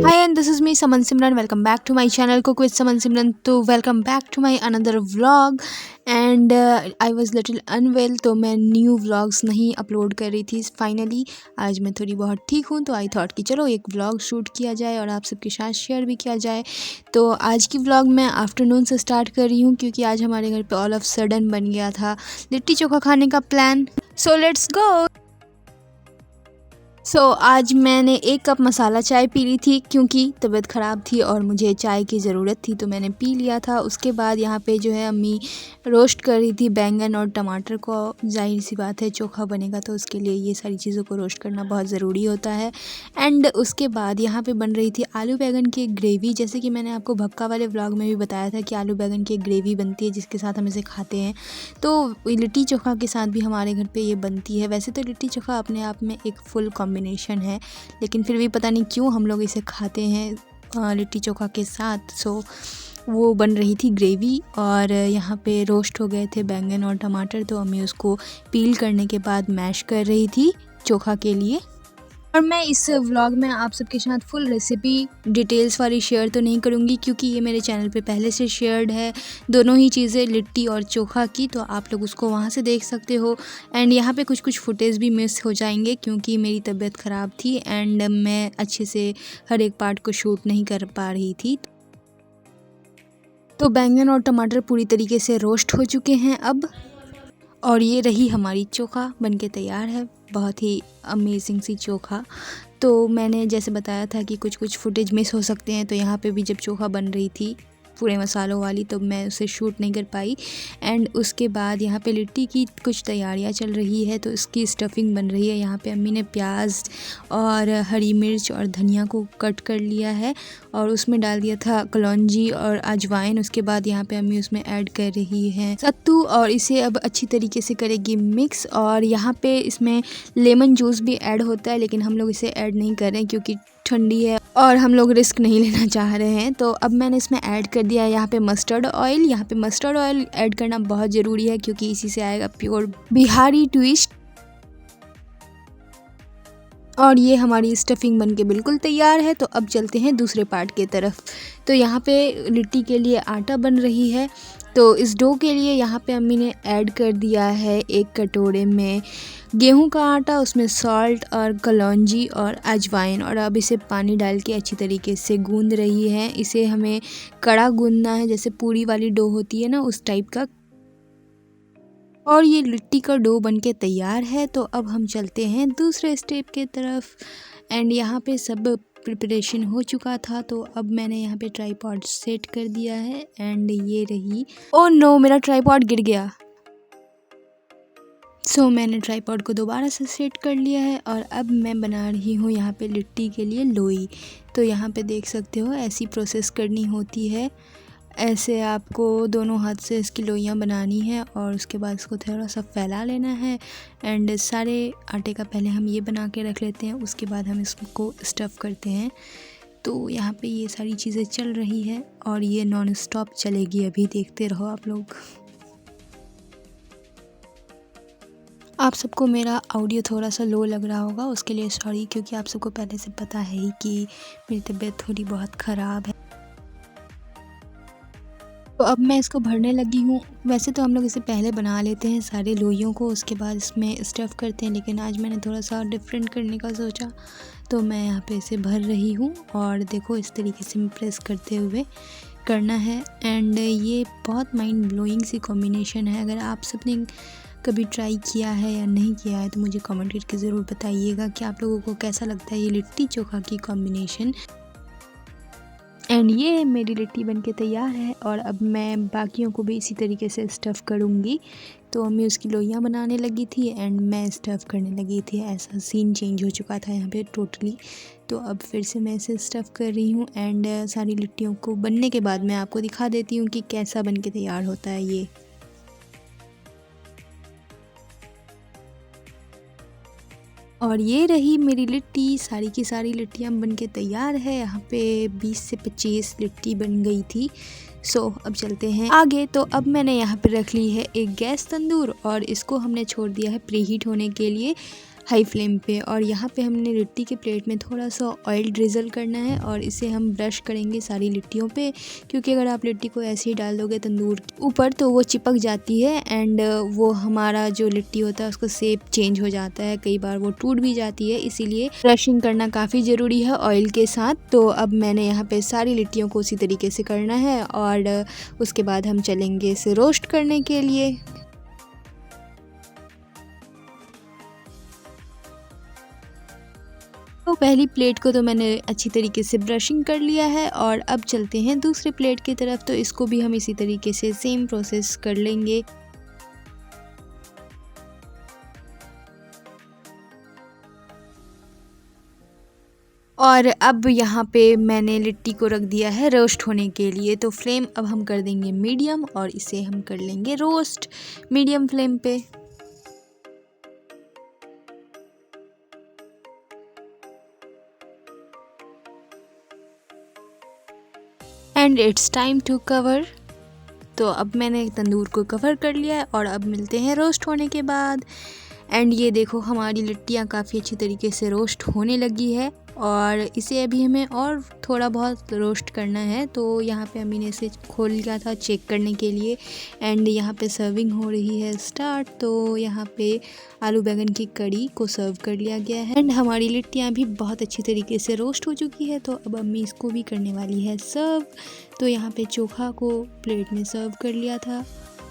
Hi, and this is me, Saman Simran. Welcome back to my channel, Cook with Saman Simran. तो welcome back to my another vlog. And I was little unwell, तो मैं new vlogs नहीं upload कर रही थी. Finally आज मैं थोड़ी बहुत ठीक हूँ, तो आई थॉट कि चलो एक व्लॉग शूट किया जाए और आप सबके साथ शेयर भी किया जाए. तो आज की व्लॉग मैं आफ्टरनून से स्टार्ट कर रही हूँ, क्योंकि आज हमारे घर पे ऑल ऑफ सडन बन गया था लिट्टी चोखा खाने का प्लान. So let's go. आज मैंने 1 कप मसाला चाय पी ली थी, क्योंकि तबीयत ख़राब थी और मुझे चाय की ज़रूरत थी, तो मैंने पी लिया था. उसके बाद यहाँ पे जो है अम्मी रोस्ट कर रही थी बैंगन और टमाटर को. जाहिर सी बात है, चोखा बनेगा तो उसके लिए ये सारी चीज़ों को रोस्ट करना बहुत ज़रूरी होता है. एंड उसके बाद यहाँ पे बन रही थी आलू बैंगन की ग्रेवी. जैसे कि मैंने आपको भक्का वाले व्लॉग में भी बताया था कि आलू बैंगन की ग्रेवी बनती है, जिसके साथ हम इसे खाते हैं. तो लिट्टी चोखा के साथ भी हमारे घर पर ये बनती है. वैसे तो लिट्टी चोखा अपने आप में एक फुल कॉम्बिनेशन है, लेकिन फिर भी पता नहीं क्यों हम लोग इसे खाते हैं लिट्टी चोखा के साथ. वो बन रही थी ग्रेवी और यहाँ पे रोस्ट हो गए थे बैंगन और टमाटर, तो अम्मी उसको पील करने के बाद मैश कर रही थी चोखा के लिए. और मैं इस व्लॉग में आप सबके साथ फुल रेसिपी डिटेल्स वाली शेयर तो नहीं करूँगी, क्योंकि ये मेरे चैनल पे पहले से शेयर्ड है दोनों ही चीज़ें, लिट्टी और चोखा की, तो आप लोग उसको वहाँ से देख सकते हो. एंड यहाँ पे कुछ फुटेज भी मिस हो जाएंगे, क्योंकि मेरी तबीयत ख़राब थी एंड मैं अच्छे से हर एक पार्ट को शूट नहीं कर पा रही थी. तो बैंगन और टमाटर पूरी तरीके से रोस्ट हो चुके हैं अब, और ये रही हमारी चोखा बनके तैयार है. बहुत ही अमेजिंग सी चोखा. तो मैंने जैसे बताया था कि कुछ फुटेज मिस हो सकते हैं, तो यहाँ पे भी जब चोखा बन रही थी पूरे मसालों वाली, तो मैं उसे शूट नहीं कर पाई. एंड उसके बाद यहाँ पे लिट्टी की कुछ तैयारियाँ चल रही है, तो इसकी स्टफिंग बन रही है. यहाँ पे अम्मी ने प्याज और हरी मिर्च और धनिया को कट कर लिया है और उसमें डाल दिया था कलौंजी और अजवाइन. उसके बाद यहाँ पे अम्मी उसमें ऐड कर रही है सत्तू, और इसे अब अच्छी तरीके से करेगी मिक्स. और यहाँ पे इसमें लेमन जूस भी ऐड होता है, लेकिन हम लोग इसे ऐड नहीं कर रहे हैं क्योंकि ठंडी है और हम लोग रिस्क नहीं लेना चाह रहे हैं. तो अब मैंने इसमें ऐड कर दिया है यहाँ पे मस्टर्ड ऑयल. यहाँ पे मस्टर्ड ऑयल ऐड करना बहुत ज़रूरी है, क्योंकि इसी से आएगा प्योर बिहारी ट्विस्ट. और ये हमारी स्टफिंग बनके बिल्कुल तैयार है. तो अब चलते हैं दूसरे पार्ट की तरफ. तो यहाँ पे लिट्टी के लिए आटा बन रही है. तो इस डो के लिए यहाँ पे अम्मी ने ऐड कर दिया है 1 कटोरे में गेहूं का आटा, उसमें सॉल्ट और कलौंजी और अजवाइन, और अब इसे पानी डाल के अच्छी तरीके से गूंद रही है. इसे हमें कड़ा गूंदना है, जैसे पूरी वाली डो होती है ना, उस टाइप का. और ये लिट्टी का डो बनके तैयार है. तो अब हम चलते हैं दूसरे स्टेप के तरफ. एंड यहाँ पे सब प्रिपरेशन हो चुका था, तो अब मैंने यहाँ पे ट्राइपॉड सेट कर दिया है. एंड ये रही, ओह नो, मेरा ट्राइपॉड गिर गया. मैंने ट्राइपॉड को दोबारा से सेट कर लिया है, और अब मैं बना रही हूँ यहाँ पे लिट्टी के लिए लोई. तो यहाँ पे देख सकते हो ऐसी प्रोसेस करनी होती है. ऐसे आपको दोनों हाथ से इसकी लोइयाँ बनानी है, और उसके बाद इसको थोड़ा सा फैला लेना है. एंड सारे आटे का पहले हम ये बना के रख लेते हैं, उसके बाद हम इसको स्टफ़ करते हैं. तो यहाँ पे ये सारी चीज़ें चल रही है, और ये नॉन स्टॉप चलेगी. अभी देखते रहो आप लोग. आप सबको मेरा ऑडियो थोड़ा सा लो लग रहा होगा, उसके लिए सॉरी, क्योंकि आप सबको पहले से पता है ही कि मेरी तबीयत थोड़ी बहुत ख़राब है. तो अब मैं इसको भरने लगी हूँ. वैसे तो हम लोग इसे पहले बना लेते हैं सारे लोइयों को, उसके बाद इसमें स्टफ़ करते हैं, लेकिन आज मैंने थोड़ा सा डिफरेंट करने का सोचा, तो मैं यहाँ पे इसे भर रही हूँ. और देखो इस तरीके से मैं प्रेस करते हुए करना है. एंड ये बहुत माइंड ब्लोइंग सी कॉम्बिनेशन है. अगर आप सबने कभी ट्राई किया है या नहीं किया है, तो मुझे कमेंट करके ज़रूर बताइएगा कि आप लोगों को कैसा लगता है ये लिट्टी चोखा की कॉम्बिनेशन. एंड ये मेरी लिट्टी बनके तैयार है, और अब मैं बाकियों को भी इसी तरीके से स्टफ़ करूँगी. तो अम्मी उसकी लोइयाँ बनाने लगी थी एंड मैं स्टफ़ करने लगी थी. ऐसा सीन चेंज हो चुका था यहाँ पे टोटली. तो अब फिर से मैं इसे स्टफ़ कर रही हूँ. एंड सारी लिट्टियों को बनने के बाद मैं आपको दिखा देती हूँ कि कैसा बनके तैयार होता है ये. और ये रही मेरी लिट्टी. सारी की सारी लिट्टियाँ बनके तैयार है. यहाँ पे 20 से 25 लिट्टी बन गई थी. अब चलते हैं आगे. तो अब मैंने यहाँ पे रख ली है एक गैस तंदूर, और इसको हमने छोड़ दिया है प्रीहीट होने के लिए हाई फ्लेम पे। और यहाँ पे हमने लिट्टी के प्लेट में थोड़ा सा ऑयल ड्रिज़ल करना है और इसे हम ब्रश करेंगे सारी लिट्टियों पे, क्योंकि अगर आप लिट्टी को ऐसे ही डाल दोगे तंदूर के ऊपर तो वो चिपक जाती है एंड वो हमारा जो लिट्टी होता है उसका शेप चेंज हो जाता है, कई बार वो टूट भी जाती है, इसीलिए ब्रशिंग करना काफ़ी ज़रूरी है ऑयल के साथ। तो अब मैंने यहाँ पे सारी लिट्टियों को उसी तरीके से करना है और उसके बाद हम चलेंगे इसे रोस्ट करने के लिए। तो पहली प्लेट को तो मैंने अच्छी तरीके से ब्रशिंग कर लिया है और अब चलते हैं दूसरे प्लेट की तरफ। तो इसको भी हम इसी तरीके से सेम प्रोसेस कर लेंगे। और अब यहाँ पे मैंने लिट्टी को रख दिया है रोस्ट होने के लिए। तो फ्लेम अब हम कर देंगे मीडियम और इसे हम कर लेंगे रोस्ट मीडियम फ्लेम पे। And it's time to cover. तो अब मैंने तंदूर को कवर कर लिया है और अब मिलते हैं रोस्ट होने के बाद। एंड ये देखो हमारी लिट्टियाँ काफ़ी अच्छी तरीके से रोस्ट होने लगी है और इसे अभी हमें और थोड़ा बहुत रोस्ट करना है। तो यहाँ पे अम्मी ने इसे खोल लिया था चेक करने के लिए एंड यहाँ पे सर्विंग हो रही है स्टार्ट। तो यहाँ पे आलू बैंगन की कड़ी को सर्व कर लिया गया है एंड हमारी लिट्टियाँ भी बहुत अच्छी तरीके से रोस्ट हो चुकी है। तो अब अम्मी इसको भी करने वाली है सर्व। तो यहाँ पे चोखा को प्लेट में सर्व कर लिया था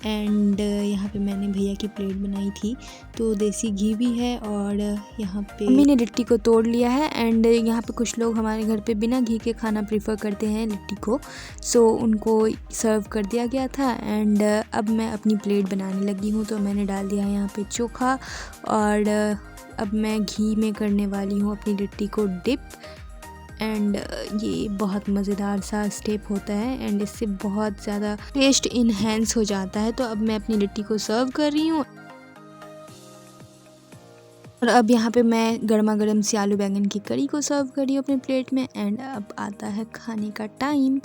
एंड यहाँ पे मैंने भैया की प्लेट बनाई थी, तो देसी घी भी है और यहाँ पे मम्मी ने लिट्टी को तोड़ लिया है। एंड यहाँ पे कुछ लोग हमारे घर पे बिना घी के खाना प्रीफर करते हैं लिट्टी को, सो उनको सर्व कर दिया गया था। एंड अब मैं अपनी प्लेट बनाने लगी हूँ। तो मैंने डाल दिया है यहाँ पे चोखा और अब मैं घी में करने वाली हूँ अपनी लिट्टी को डिप। एंड ये बहुत मज़ेदार सा स्टेप होता है एंड इससे बहुत ज़्यादा टेस्ट इन्हेंस हो जाता है। तो अब मैं अपनी लिट्टी को सर्व कर रही हूँ और अब यहाँ पे मैं गर्मा गर्म सी आलू बैंगन की कड़ी को सर्व कर रही हूँ अपने प्लेट में। एंड अब आता है खाने का टाइम।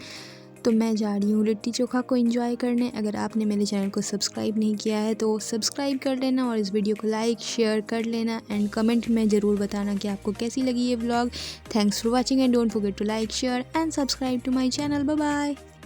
तो मैं जा रही हूँ लिट्टी चोखा को एंजॉय करने। अगर आपने मेरे चैनल को सब्सक्राइब नहीं किया है तो सब्सक्राइब कर लेना और इस वीडियो को लाइक शेयर कर लेना एंड कमेंट में ज़रूर बताना कि आपको कैसी लगी ये vlog. Thanks for watching and don't forget to like share and subscribe to my channel. Bye bye.